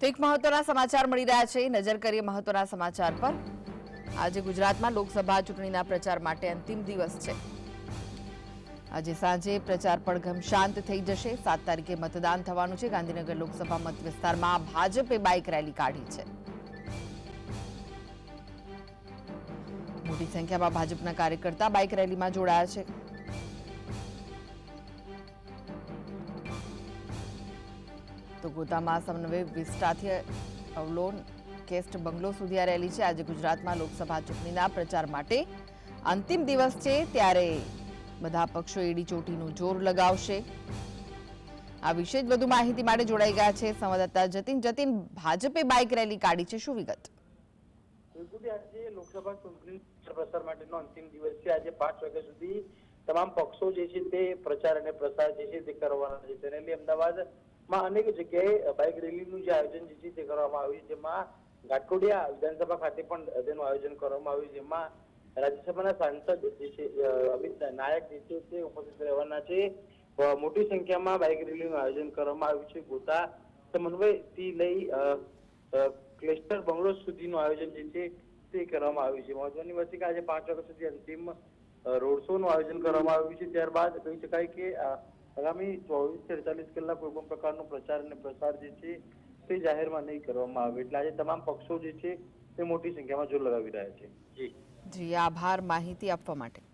તો એક મહત્વના સમાચાર મળી રહ્યા છે। નજર કરીએ મહત્વના સમાચાર પર। આજે ગુજરાતમાં લોકસભા ચૂંટણીના પ્રચાર માટે અંતિમ દિવસ છે। આજે સાંજે પ્રચાર પડઘમ શાંત થઈ જશે। 7 તારીખે મતદાન થવાનું છે। ગાંધીનગર લોકસભા મત વિસ્તારમાં ભાજપે બાઇક રેલી કાઢી છે। મોટી સંખ્યામાં ભાજપના કાર્યકર્તા બાઇક રેલીમાં જોડાયા છે। તો ગોતામાં સમન્વય વિસ્તારથી અવલોન કેસ્ટ બંગલો સુધી આ રેલી છે। આજે ગુજરાતમાં લોકસભા ચૂંટણીના પ્રચાર માટે અંતિમ દિવસ છે, ત્યારે બધા પક્ષો એડી ચોટીનું જોર લગાવશે। આ વિશે જ વધુ માહિતી માટે જોડાઈ ગયા છે સંવાદદાતા જતીન। ભાજપે બાઇક રેલી કાઢી છે, શું વિગત? આજે લોકસભા ચૂંટણી પ્રચાર માટેનો અંતિમ દિવસ છે। આજે 5 વાગ્યા સુધી તમામ પક્ષો જે છે તે પ્રચાર અને પ્રસાર જે છે તે કરવાના છે। તેને લઈ અમદાવાદમાં અનેક જગ્યાએ બાઇક રેલીનું જે આયોજન જે છે તે કરવામાં આવ્યું છે, જેમાં ઘાટકોડિયા વિધાનસભા ખાતે પણ તેનું આયોજન કરવામાં આવ્યું છે, જેમાં રાજ્યસભાના સાંસદ જે છે અમિત નાયક જે છે તે ઉપસ્થિત રહેવાના છે। મોટી સંખ્યામાં બાઇક રેલીનું આયોજન કરવામાં આવ્યું છે। ગોતા સમન્વયથી લઈ ક્લેસ્ટર બંગલો સુધીનું આયોજન જે છે તે કરવામાં આવ્યું છે। મહત્વની વાત છે કે આજે 5 વાગ્યા સુધી અંતિમ રોડ શો નું આયોજન કરવામાં આવ્યું છે। ત્યારબાદ કહી શકાય કે આગામી 24 થી 48 કલાક કોઈ પણ પ્રકારનો પ્રચાર અને પ્રસાર જે છે તે જાહેરમાં નહીં કરવામાં આવે। એટલે આજે તમામ પક્ષો જે છે તે મોટી સંખ્યામાં જોર લગાવી રહ્યા છે। જી, આભાર માહિતી આપવા માટે।